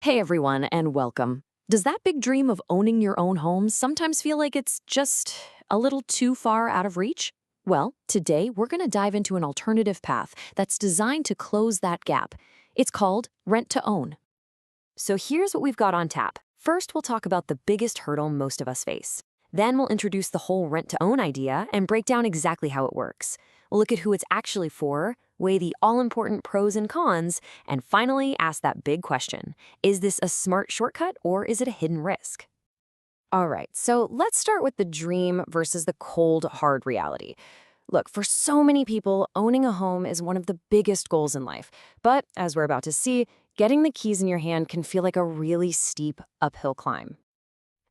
Hey everyone, and welcome. Does that big dream of owning your own home sometimes feel like it's just a little too far out of reach? Well, today we're going to dive into an alternative path that's designed to close that gap. It's called rent to own. So here's what we've got on tap. First, we'll talk about the biggest hurdle most of us face. Then we'll introduce the whole rent to own idea and break down exactly how it works. We'll look at who it's actually for, weigh the all-important pros and cons, and finally ask that big question: is this a smart shortcut or is it a hidden risk? All right, so let's start with the dream versus the cold, hard reality. Look, for so many people, owning a home is one of the biggest goals in life. But as we're about to see, getting the keys in your hand can feel like a really steep uphill climb.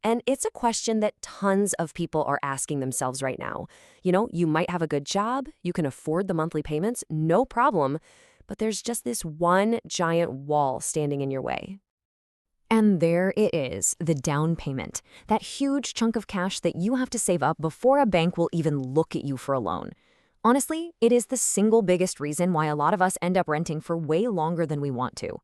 And it's a question that tons of people are asking themselves right now. You might have a good job, you can afford the monthly payments, no problem, but there's just this one giant wall standing in your way. And there it is, the down payment, that huge chunk of cash that you have to save up before a bank will even look at you for a loan. Honestly, it is the single biggest reason why a lot of us end up renting for way longer than we want to.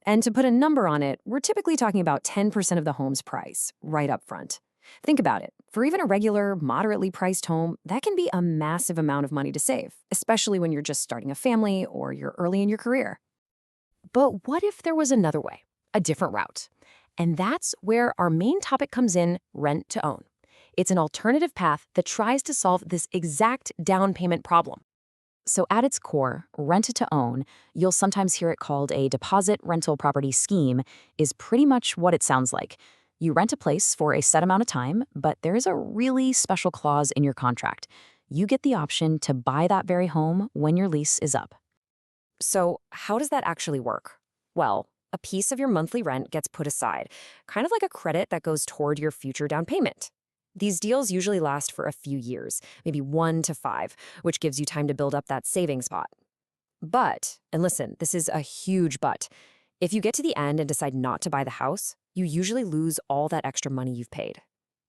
And to put a number on it, we're typically talking about 10% of the home's price, right up front. Think about it. For even a regular, moderately priced home, that can be a massive amount of money to save, especially when you're just starting a family or you're early in your career. But what if there was another way, a different route? And that's where our main topic comes in: rent to own. It's an alternative path that tries to solve this exact down payment problem. So at its core, rent to own, you'll sometimes hear it called a deposit rental property scheme, is pretty much what it sounds like. You rent a place for a set amount of time, but there is a really special clause in your contract. You get the option to buy that very home when your lease is up. So how does that actually work? Well, a piece of your monthly rent gets put aside, kind of like a credit that goes toward your future down payment. These deals usually last for a few years, maybe 1 to 5, which gives you time to build up that saving spot. But, and listen, this is a huge but, if you get to the end and decide not to buy the house, you usually lose all that extra money you've paid.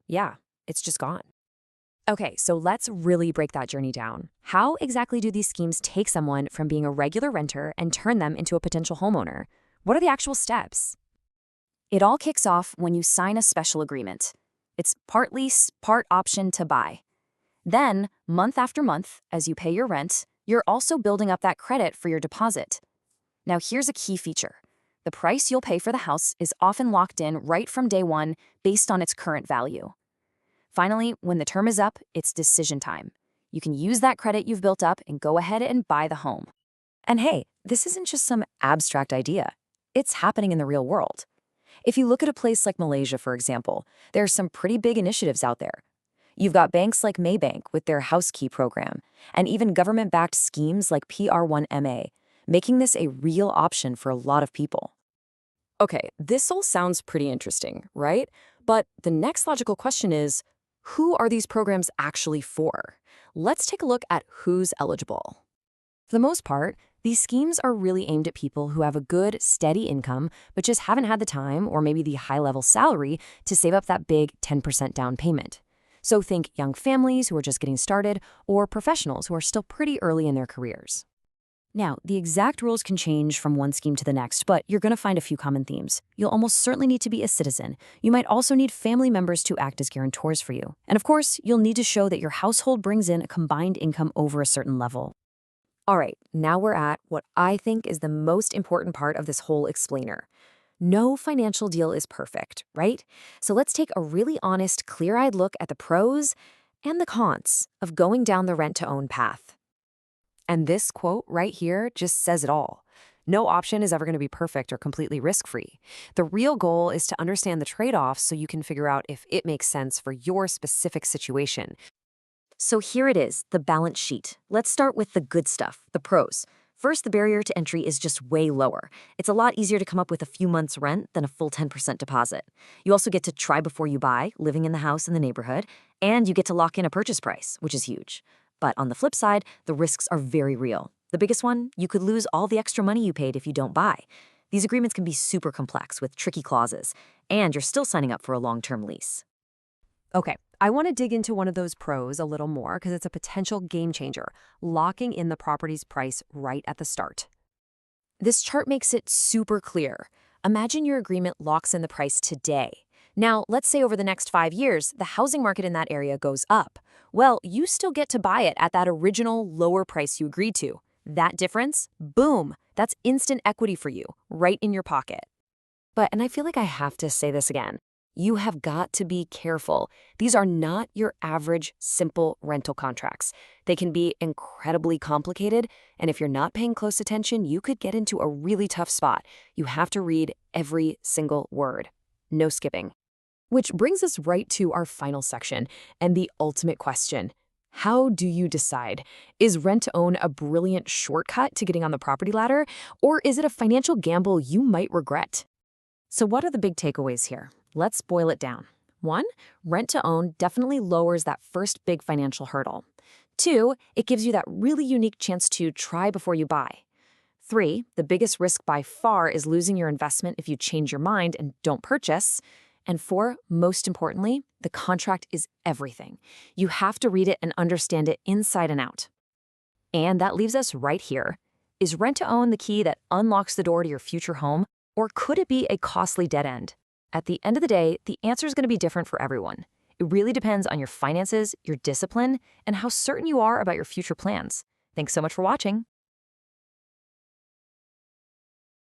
Yeah, it's just gone. Okay, so let's really break that journey down. How exactly do these schemes take someone from being a regular renter and turn them into a potential homeowner? What are the actual steps? It all kicks off when you sign a special agreement. It's part lease, part option to buy. Then, month after month, as you pay your rent, you're also building up that credit for your deposit. Now here's a key feature. The price you'll pay for the house is often locked in right from day one based on its current value. Finally, when the term is up, it's decision time. You can use that credit you've built up and go ahead and buy the home. And hey, this isn't just some abstract idea. It's happening in the real world. If you look at a place like Malaysia, for example, there are some pretty big initiatives out there. You've got banks like Maybank with their HouzKEY program, and even government-backed schemes like PR1MA, making this a real option for a lot of people. Okay, this all sounds pretty interesting, right? But the next logical question is, who are these programs actually for? Let's take a look at who's eligible. For the most part, these schemes are really aimed at people who have a good, steady income, but just haven't had the time or maybe the high-level salary to save up that big 10% down payment. So think young families who are just getting started or professionals who are still pretty early in their careers. Now, the exact rules can change from one scheme to the next, but you're going to find a few common themes. You'll almost certainly need to be a citizen. You might also need family members to act as guarantors for you. And of course, you'll need to show that your household brings in a combined income over a certain level. All right, now we're at what I think is the most important part of this whole explainer. No financial deal is perfect, right? So let's take a really honest, clear-eyed look at the pros and the cons of going down the rent-to-own path. And this quote right here just says it all. No option is ever going to be perfect or completely risk-free. The real goal is to understand the trade-offs so you can figure out if it makes sense for your specific situation. So here it is, the balance sheet. Let's start with the good stuff, the pros. First, the barrier to entry is just way lower. It's a lot easier to come up with a few months' rent than a full 10% deposit. You also get to try before you buy, living in the house in the neighborhood, and you get to lock in a purchase price, which is huge. But on the flip side, the risks are very real. The biggest one, you could lose all the extra money you paid if you don't buy. These agreements can be super complex with tricky clauses, and you're still signing up for a long-term lease. Okay, I want to dig into one of those pros a little more because it's a potential game changer, locking in the property's price right at the start. This chart makes it super clear. Imagine your agreement locks in the price today. Now, let's say over the next 5 years, the housing market in that area goes up. Well, you still get to buy it at that original lower price you agreed to. That difference? Boom! That's instant equity for you, right in your pocket. And I feel like I have to say this again. You have got to be careful. These are not your average, simple rental contracts. They can be incredibly complicated, and if you're not paying close attention, you could get into a really tough spot. You have to read every single word. No skipping. Which brings us right to our final section and the ultimate question. How do you decide? Is rent-to-own a brilliant shortcut to getting on the property ladder, or is it a financial gamble you might regret? So what are the big takeaways here? Let's boil it down. 1, rent-to-own definitely lowers that first big financial hurdle. 2, it gives you that really unique chance to try before you buy. 3, the biggest risk by far is losing your investment if you change your mind and don't purchase. And 4, most importantly, the contract is everything. You have to read it and understand it inside and out. And that leaves us right here. Is rent-to-own the key that unlocks the door to your future home, or could it be a costly dead end? At the end of the day, the answer is going to be different for everyone. It really depends on your finances, your discipline, and how certain you are about your future plans. Thanks so much for watching.